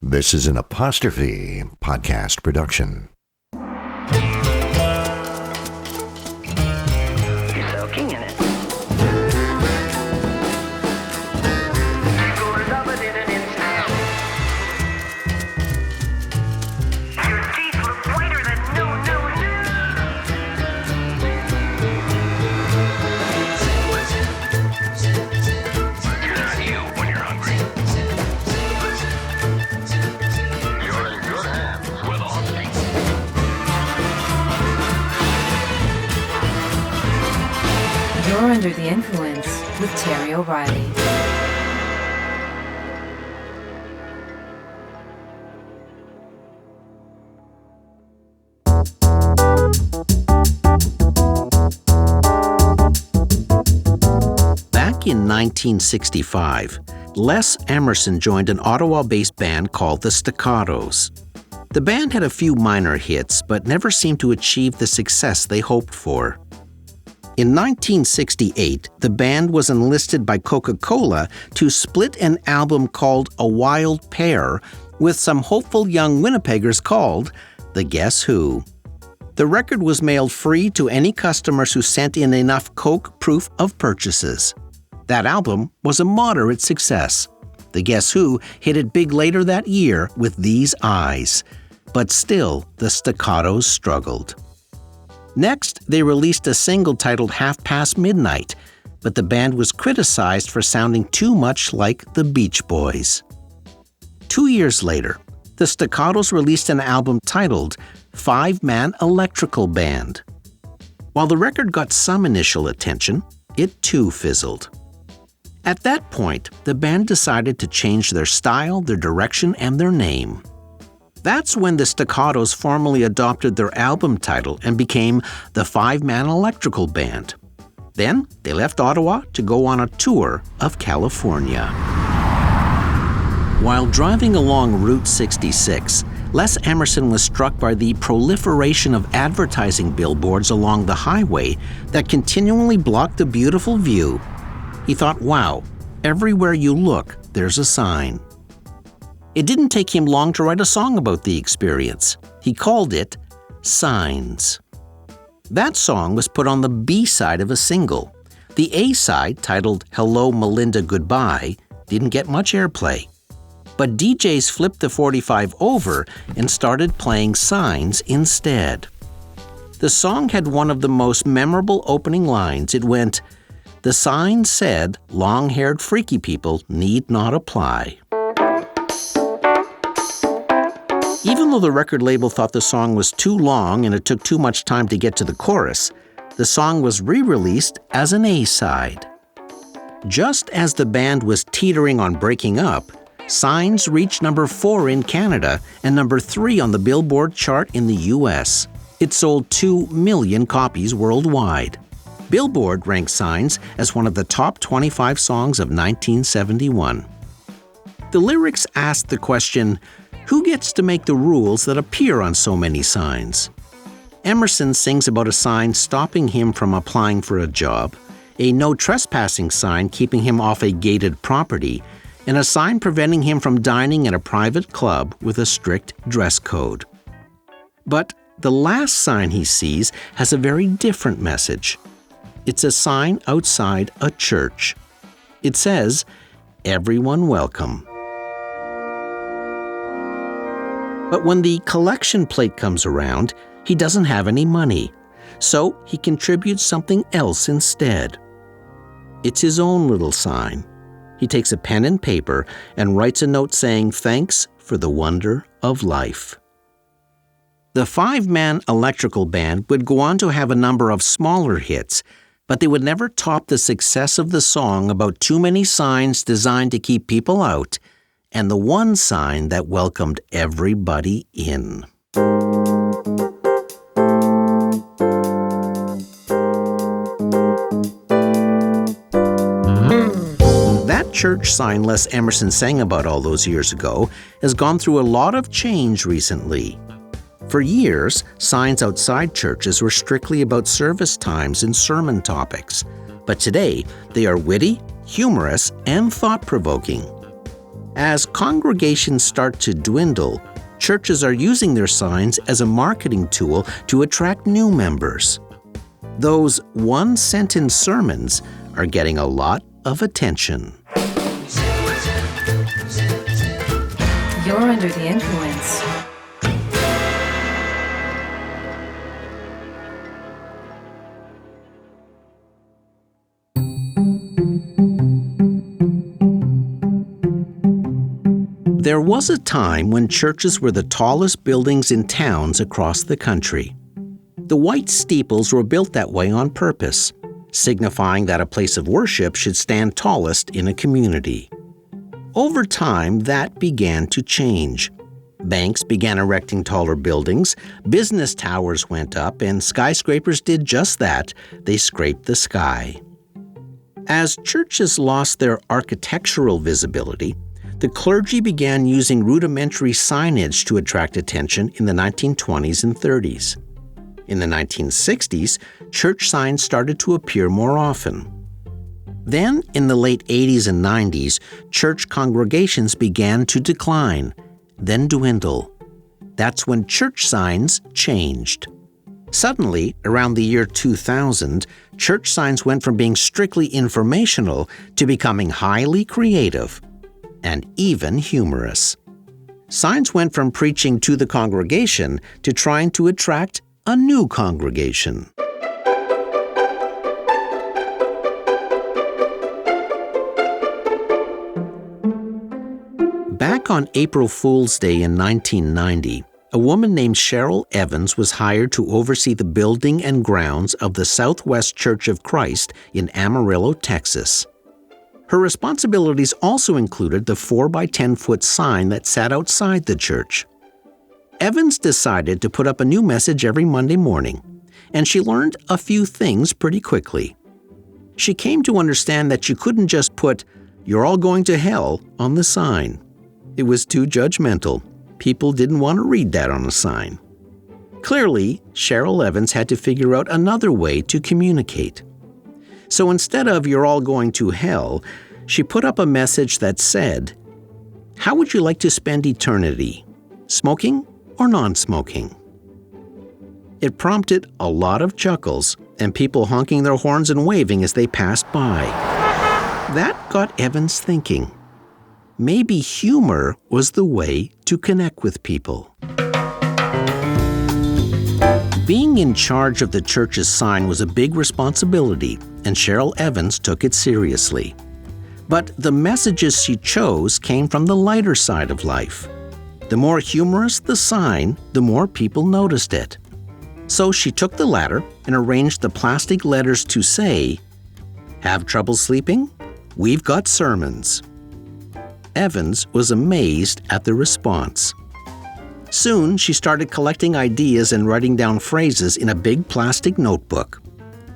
This is an Apostrophe podcast production. You're soaking in it. Scores of it in an instant. Your teeth look whiter than no. You're not you when you're hungry. You're in good hands with Austin. You're Under the Influence with Terry O'Reilly. Back in 1965, Les Emerson joined an Ottawa-based band called the Staccatos. The band had a few minor hits, but never seemed to achieve the success they hoped for. In 1968, the band was enlisted by Coca-Cola to split an album called A Wild Pair with some hopeful young Winnipeggers called the Guess Who. The record was mailed free to any customers who sent in enough Coke proof of purchases. That album was a moderate success. The Guess Who hit it big later that year with These Eyes. But still, the Staccatos struggled. Next, they released a single titled Half Past Midnight, but the band was criticized for sounding too much like the Beach Boys. 2 years later, the Staccatos released an album titled Five-Man Electrical Band. While the record got some initial attention, it too fizzled. At that point, the band decided to change their style, their direction, and their name. That's when the Staccatos formally adopted their album title and became the Five-Man Electrical Band. Then, they left Ottawa to go on a tour of California. While driving along Route 66, Les Emerson was struck by the proliferation of advertising billboards along the highway that continually blocked the beautiful view. He thought, wow, everywhere you look, there's a sign. It didn't take him long to write a song about the experience. He called it Signs. That song was put on the B-side of a single. The A-side, titled Hello Melinda Goodbye, didn't get much airplay. But DJs flipped the 45 over and started playing Signs instead. The song had one of the most memorable opening lines. It went, "The sign said long-haired freaky people need not apply." Even though the record label thought the song was too long and it took too much time to get to the chorus, the song was re-released as an A-side. Just as the band was teetering on breaking up, Signs reached number 4 in Canada and number 3 on the Billboard chart in the US. It sold 2 million copies worldwide. Billboard ranked Signs as one of the top 25 songs of 1971. The lyrics asked the question, who gets to make the rules that appear on so many signs? Emerson sings about a sign stopping him from applying for a job, a no trespassing sign keeping him off a gated property, and a sign preventing him from dining at a private club with a strict dress code. But the last sign he sees has a very different message. It's a sign outside a church. It says, "Everyone welcome." But when the collection plate comes around, he doesn't have any money, so he contributes something else instead. It's his own little sign. He takes a pen and paper and writes a note saying thanks for the wonder of life. The Five-Man Electrical Band would go on to have a number of smaller hits, but they would never top the success of the song about too many signs designed to keep people out, and the one sign that welcomed everybody in. That church sign Les Emerson sang about all those years ago has gone through a lot of change recently. For years, signs outside churches were strictly about service times and sermon topics. But today, they are witty, humorous, and thought-provoking. As congregations start to dwindle, churches are using their signs as a marketing tool to attract new members. Those one-sentence sermons are getting a lot of attention. You're under the influence. There was a time when churches were the tallest buildings in towns across the country. The white steeples were built that way on purpose, signifying that a place of worship should stand tallest in a community. Over time, that began to change. Banks began erecting taller buildings, business towers went up, and skyscrapers did just that. They scraped the sky. As churches lost their architectural visibility, the clergy began using rudimentary signage to attract attention in the 1920s and 30s. In the 1960s, church signs started to appear more often. Then, in the late 80s and 90s, church congregations began to decline, then dwindle. That's when church signs changed. Suddenly, around the year 2000, church signs went from being strictly informational to becoming highly creative and even humorous. Signs went from preaching to the congregation to trying to attract a new congregation. Back on April Fool's Day in 1990, a woman named Cheryl Evans was hired to oversee the building and grounds of the Southwest Church of Christ in Amarillo, Texas. Her responsibilities also included the 4-by-10-foot sign that sat outside the church. Evans decided to put up a new message every Monday morning, and she learned a few things pretty quickly. She came to understand that you couldn't just put, "You're all going to hell," on the sign. It was too judgmental. People didn't want to read that on a sign. Clearly, Cheryl Evans had to figure out another way to communicate. So instead of "You're all going to hell," she put up a message that said, "How would you like to spend eternity? Smoking or non-smoking?" It prompted a lot of chuckles and people honking their horns and waving as they passed by. That got Evans thinking. Maybe humor was the way to connect with people. Being in charge of the church's sign was a big responsibility, and Cheryl Evans took it seriously. But the messages she chose came from the lighter side of life. The more humorous the sign, the more people noticed it. So she took the latter and arranged the plastic letters to say, "Have trouble sleeping? We've got sermons." Evans was amazed at the response. Soon, she started collecting ideas and writing down phrases in a big plastic notebook.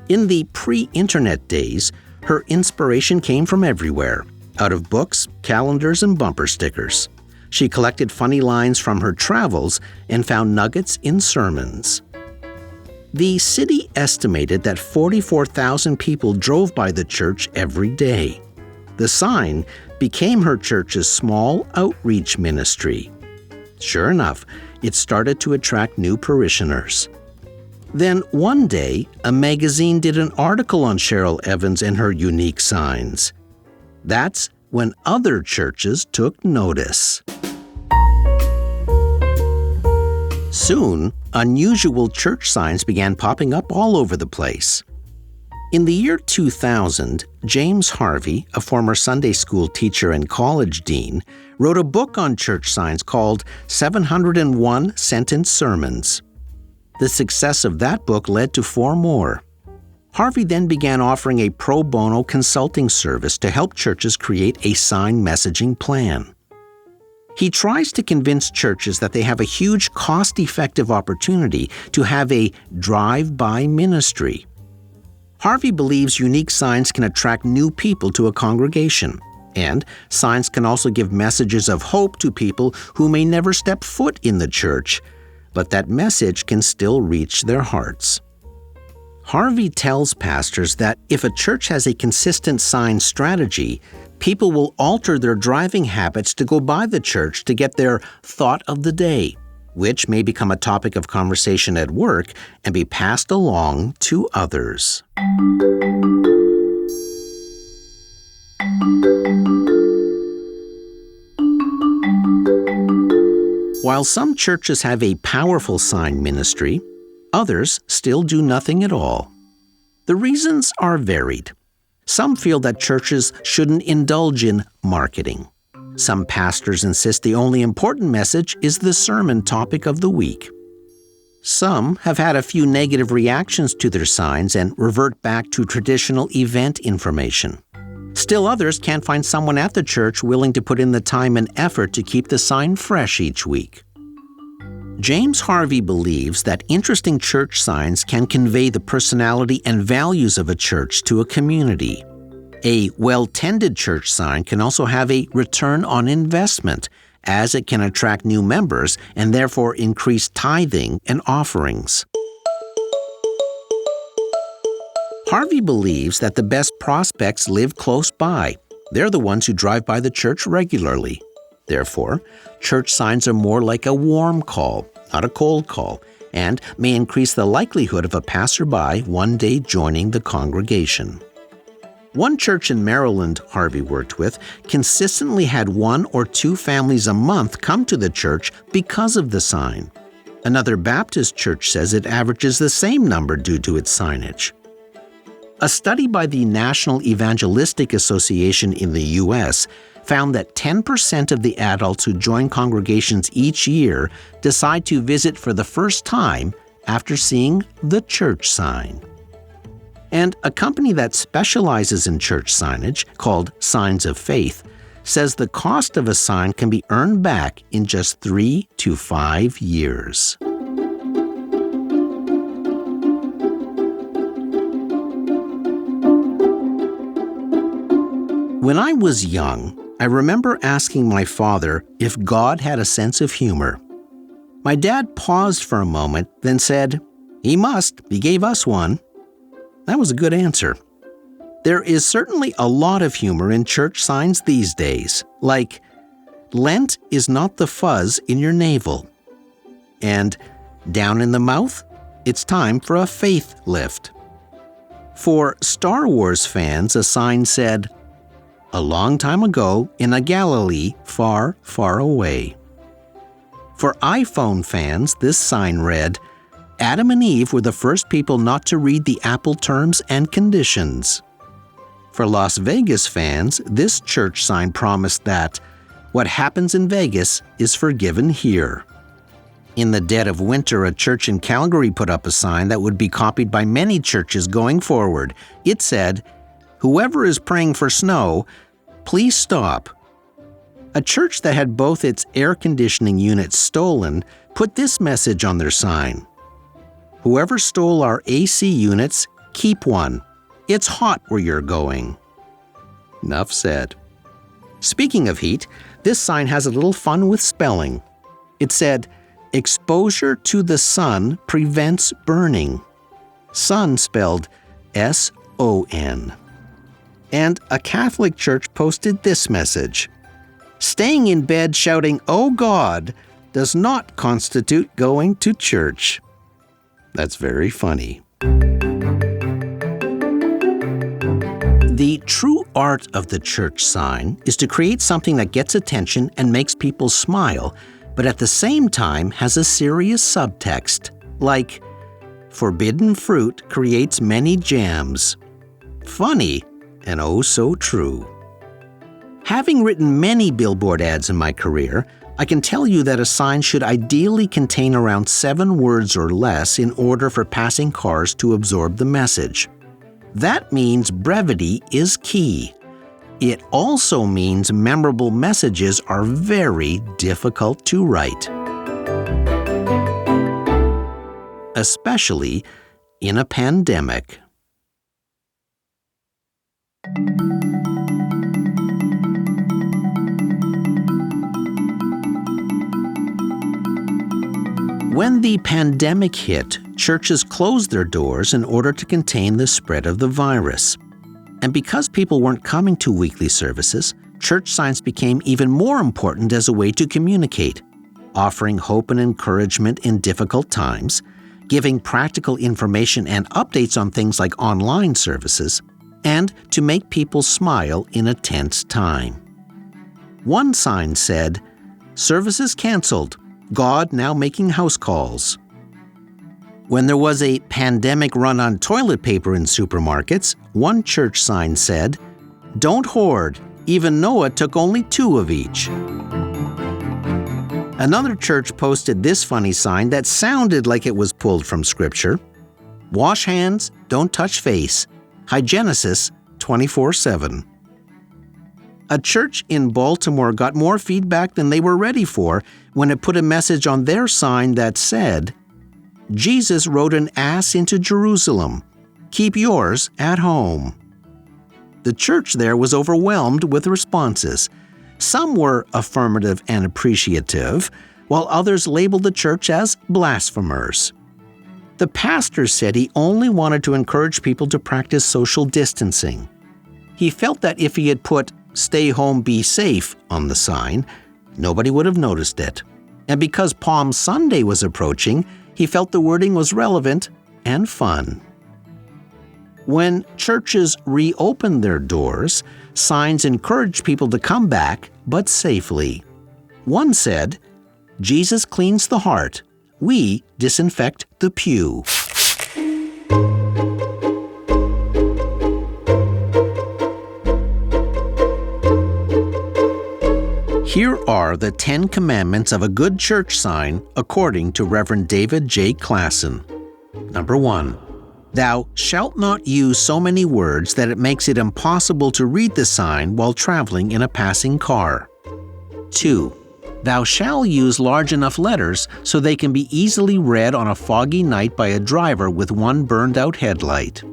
In the pre-internet days, her inspiration came from everywhere, out of books, calendars, and bumper stickers. She collected funny lines from her travels and found nuggets in sermons. The city estimated that 44,000 people drove by the church every day. The sign became her church's small outreach ministry. Sure enough, it started to attract new parishioners. Then one day, a magazine did an article on Cheryl Evans and her unique signs. That's when other churches took notice. Soon, unusual church signs began popping up all over the place. In the year 2000, James Harvey, a former Sunday school teacher and college dean, wrote a book on church signs called 701 Sentence Sermons. The success of that book led to 4 more. Harvey then began offering a pro bono consulting service to help churches create a sign messaging plan. He tries to convince churches that they have a huge cost-effective opportunity to have a drive-by ministry. Harvey believes unique signs can attract new people to a congregation, and signs can also give messages of hope to people who may never step foot in the church, but that message can still reach their hearts. Harvey tells pastors that if a church has a consistent sign strategy, people will alter their driving habits to go by the church to get their thought of the day, which may become a topic of conversation at work and be passed along to others. While some churches have a powerful sign ministry, others still do nothing at all. The reasons are varied. Some feel that churches shouldn't indulge in marketing. Some pastors insist the only important message is the sermon topic of the week. Some have had a few negative reactions to their signs and revert back to traditional event information. Still others can't find someone at the church willing to put in the time and effort to keep the sign fresh each week. James Harvey believes that interesting church signs can convey the personality and values of a church to a community. A well-tended church sign can also have a return on investment, as it can attract new members and therefore increase tithing and offerings. Harvey believes that the best prospects live close by. They're the ones who drive by the church regularly. Therefore, church signs are more like a warm call, not a cold call, and may increase the likelihood of a passerby one day joining the congregation. One church in Maryland Harvey worked with consistently had 1 or 2 families a month come to the church because of the sign. Another Baptist church says it averages the same number due to its signage. A study by the National Evangelistic Association in the U.S. found that 10% of the adults who join congregations each year decide to visit for the first time after seeing the church sign. And a company that specializes in church signage, called Signs of Faith, says the cost of a sign can be earned back in just 3 to 5 years. When I was young, I remember asking my father if God had a sense of humor. My dad paused for a moment, then said, "He must. He gave us one." That was a good answer. There is certainly a lot of humor in church signs these days, like, "Lent is not the fuzz in your navel," and "Down in the mouth, it's time for a faith lift." For Star Wars fans, a sign said, "A long time ago in a Galilee far, far away." For iPhone fans, this sign read, "Adam and Eve were the first people not to read the Apple terms and conditions." For Las Vegas fans, this church sign promised that what happens in Vegas is forgiven here. In the dead of winter, a church in Calgary put up a sign that would be copied by many churches going forward. It said, "Whoever is praying for snow, please stop." A church that had both its air conditioning units stolen put this message on their sign: "Whoever stole our AC units, keep one. It's hot where you're going." Enough said. Speaking of heat, this sign has a little fun with spelling. It said, "Exposure to the sun prevents burning." Sun spelled S-O-N. And a Catholic church posted this message: "Staying in bed shouting, 'Oh God,' does not constitute going to church." That's very funny. The true art of the church sign is to create something that gets attention and makes people smile, but at the same time has a serious subtext, like, "Forbidden fruit creates many jams." Funny, and oh so true. Having written many billboard ads in my career, I can tell you that a sign should ideally contain around 7 words or less in order for passing cars to absorb the message. That means brevity is key. It also means memorable messages are very difficult to write, especially in a pandemic. When the pandemic hit, churches closed their doors in order to contain the spread of the virus. And because people weren't coming to weekly services, church signs became even more important as a way to communicate, offering hope and encouragement in difficult times, giving practical information and updates on things like online services, and to make people smile in a tense time. One sign said, "Services canceled. God now making house calls." When there was a pandemic run on toilet paper in supermarkets, one church sign said, "Don't hoard. Even Noah took only 2 of each." Another church posted this funny sign that sounded like it was pulled from Scripture. "Wash hands, don't touch face. Hygienesis 24/7. A church in Baltimore got more feedback than they were ready for when it put a message on their sign that said, "Jesus rode an ass into Jerusalem. Keep yours at home." The church there was overwhelmed with responses. Some were affirmative and appreciative, while others labeled the church as blasphemers. The pastor said he only wanted to encourage people to practice social distancing. He felt that if he had put "Stay home, be safe" on the sign, nobody would have noticed it. And because Palm Sunday was approaching, he felt the wording was relevant and fun. When churches reopened their doors, signs encouraged people to come back, but safely. One said, "Jesus cleans the heart. We disinfect the pew." Here are the 10 commandments of a good church sign according to Reverend David J. Klassen. Number 1. Thou shalt not use so many words that it makes it impossible to read the sign while traveling in a passing car. 2. Thou shalt use large enough letters so they can be easily read on a foggy night by a driver with one burned-out headlight.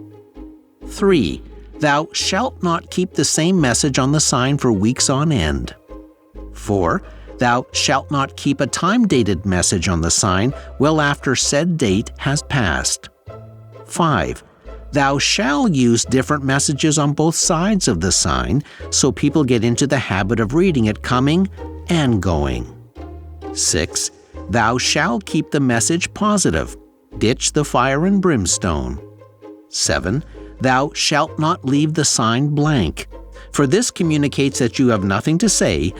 3. Thou shalt not keep the same message on the sign for weeks on end. 4. Thou shalt not keep a time-dated message on the sign well after said date has passed. 5. Thou shalt use different messages on both sides of the sign so people get into the habit of reading it coming and going. 6. Thou shalt keep the message positive. Ditch the fire and brimstone. 7. Thou shalt not leave the sign blank, for this communicates that you have nothing to say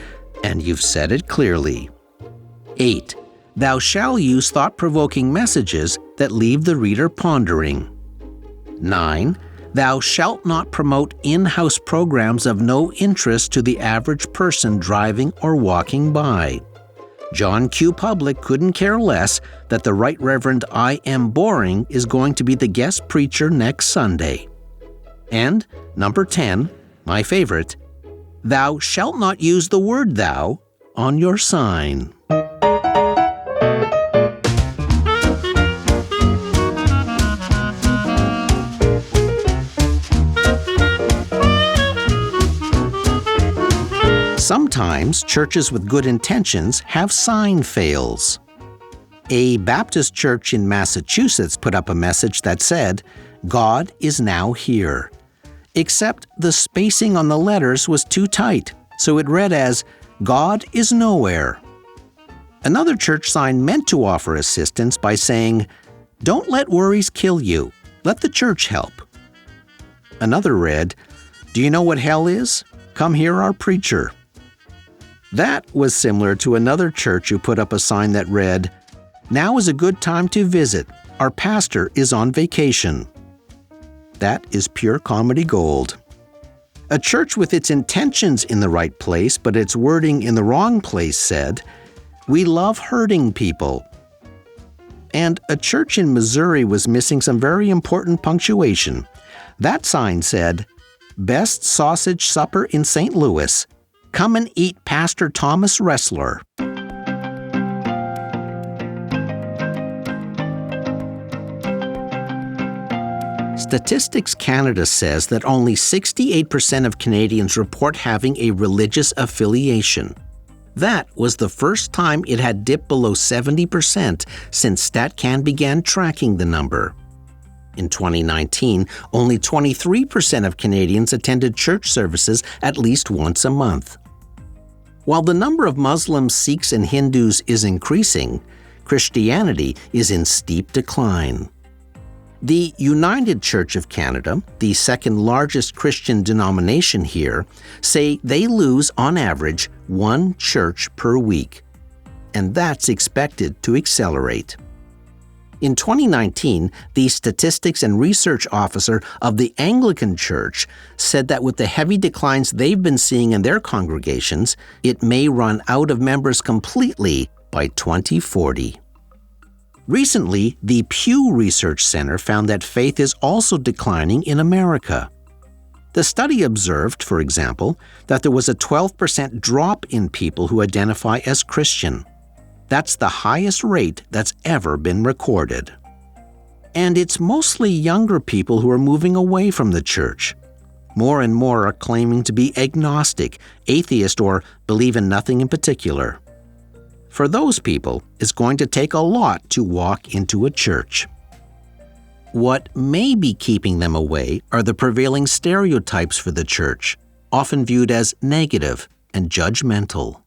and you've said it clearly. 8. Thou shalt use thought-provoking messages that leave the reader pondering. 9. Thou shalt not promote in-house programs of no interest to the average person driving or walking by. John Q. Public couldn't care less that the Right Reverend I. M. Boring is going to be the guest preacher next Sunday. And number 10, my favorite, thou shalt not use the word thou on your sign. Sometimes churches with good intentions have sign fails. A Baptist church in Massachusetts put up a message that said, "God is now here." Except the spacing on the letters was too tight, so it read as, "God is nowhere." Another church sign meant to offer assistance by saying, "Don't let worries kill you. Let the church help." Another read, "Do you know what hell is? Come hear our preacher." That was similar to another church who put up a sign that read, "Now is a good time to visit. Our pastor is on vacation." That is pure comedy gold. A church with its intentions in the right place but its wording in the wrong place said, "We love hurting people." And a church in Missouri was missing some very important punctuation. That sign said, "Best sausage supper in St. Louis. Come and eat Pastor Thomas Wrestler." Statistics Canada says that only 68% of Canadians report having a religious affiliation. That was the first time it had dipped below 70% since StatCan began tracking the number. In 2019, only 23% of Canadians attended church services at least once a month. While the number of Muslims, Sikhs, and Hindus is increasing, Christianity is in steep decline. The United Church of Canada, the second largest Christian denomination here, say they lose on average one church per week, and that's expected to accelerate. In 2019, the Statistics and Research Officer of the Anglican Church said that with the heavy declines they've been seeing in their congregations, it may run out of members completely by 2040. Recently, the Pew Research Center found that faith is also declining in America. The study observed, for example, that there was a 12% drop in people who identify as Christian. That's the highest rate that's ever been recorded. And it's mostly younger people who are moving away from the church. More and more are claiming to be agnostic, atheist, or believe in nothing in particular. For those people, it's going to take a lot to walk into a church. What may be keeping them away are the prevailing stereotypes for the church, often viewed as negative and judgmental.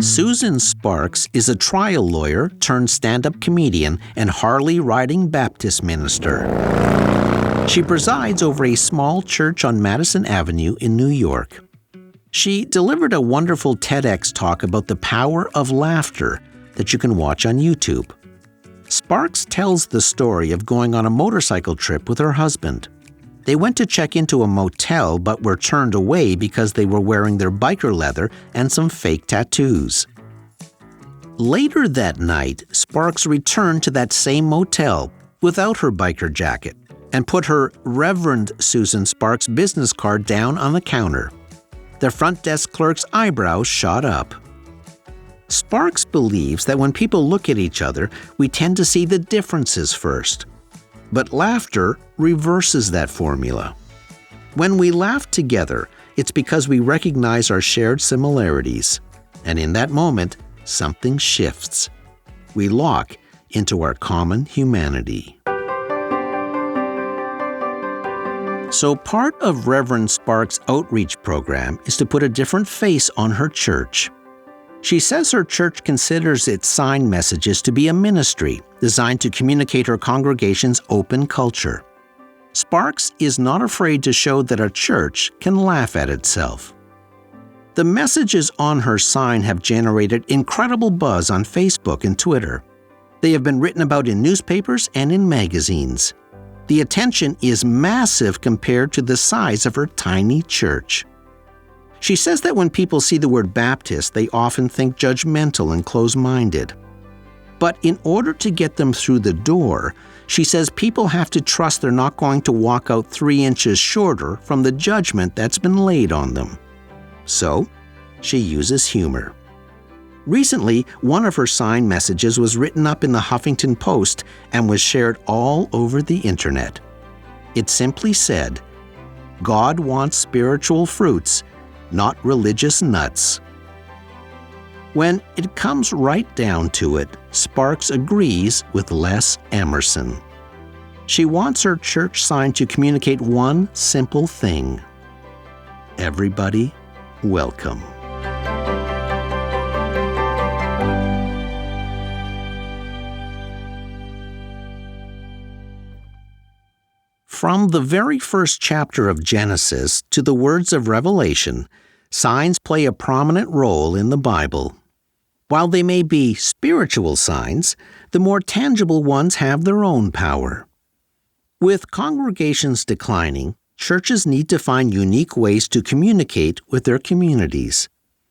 Susan Sparks is a trial lawyer turned stand-up comedian and Harley-riding Baptist minister. She presides over a small church on Madison Avenue in New York. She delivered a wonderful TEDx talk about the power of laughter that you can watch on YouTube. Sparks tells the story of going on a motorcycle trip with her husband. They went to check into a motel but were turned away because they were wearing their biker leather and some fake tattoos. Later that night, Sparks returned to that same motel without her biker jacket and put her Reverend Susan Sparks business card down on the counter. The front desk clerk's eyebrows shot up. Sparks believes that when people look at each other, we tend to see the differences first. But laughter reverses that formula. When we laugh together, it's because we recognize our shared similarities. And in that moment, something shifts. We lock into our common humanity. So part of Reverend Sparks' outreach program is to put a different face on her church. She says her church considers its sign messages to be a ministry designed to communicate her congregation's open culture. Sparks is not afraid to show that a church can laugh at itself. The messages on her sign have generated incredible buzz on Facebook and Twitter. They have been written about in newspapers and in magazines. The attention is massive compared to the size of her tiny church. She says that when people see the word Baptist, they often think judgmental and close-minded. But in order to get them through the door, she says people have to trust they're not going to walk out 3 inches shorter from the judgment that's been laid on them. So, she uses humor. Recently, one of her sign messages was written up in the Huffington Post and was shared all over the internet. It simply said, "God wants spiritual fruits, not religious nuts." When it comes right down to it, Sparks agrees with Les Emerson. She wants her church sign to communicate one simple thing: everybody, welcome. From the very first chapter of Genesis to the words of Revelation, signs play a prominent role in the Bible. While they may be spiritual signs, the more tangible ones have their own power. With congregations declining, churches need to find unique ways to communicate with their communities.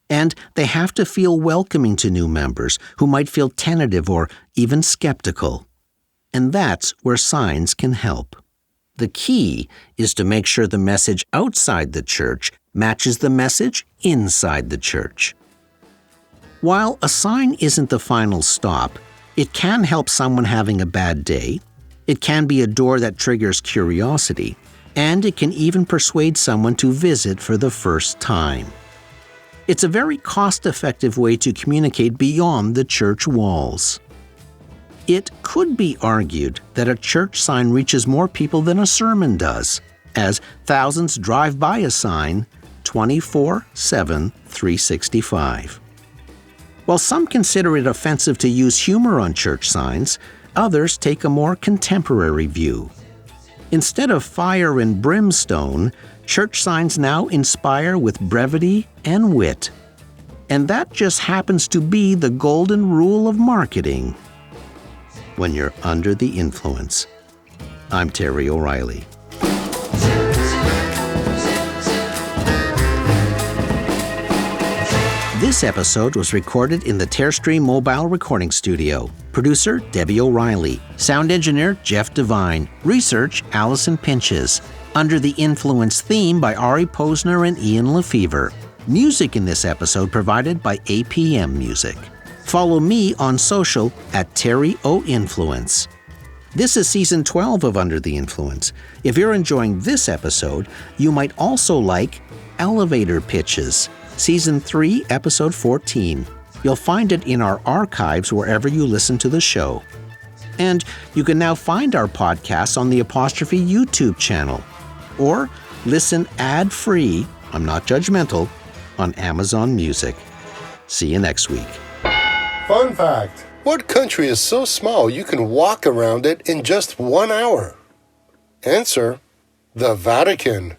And they have to feel welcoming to new members who might feel tentative or even skeptical. And that's where signs can help. The key is to make sure the message outside the church matches the message inside the church. While a sign isn't the final stop, it can help someone having a bad day, it can be a door that triggers curiosity, and it can even persuade someone to visit for the first time. It's a very cost-effective way to communicate beyond the church walls. It could be argued that a church sign reaches more people than a sermon does, as thousands drive by a sign 24/7, 365. While some consider it offensive to use humor on church signs, others take a more contemporary view. Instead of fire and brimstone, church signs now inspire with brevity and wit. And that just happens to be the golden rule of marketing when you're under the influence. I'm Terry O'Reilly. This episode was recorded in the Terrestream Mobile Recording Studio. Producer, Debbie O'Reilly. Sound engineer, Jeff Devine. Research, Allison Pinches. Under the Influence theme by Ari Posner and Ian Lefevre. Music in this episode provided by APM Music. Follow me on social at Terry O Influence. This is Season 12 of Under the Influence. If you're enjoying this episode, you might also like Elevator Pitches, Season 3, Episode 14. You'll find it in our archives wherever you listen to the show. And you can now find our podcasts on the Apostrophe YouTube channel. Or listen ad-free, I'm not judgmental, on Amazon Music. See you next week. Fun fact: what country is so small you can walk around it in just 1 hour? Answer: the Vatican.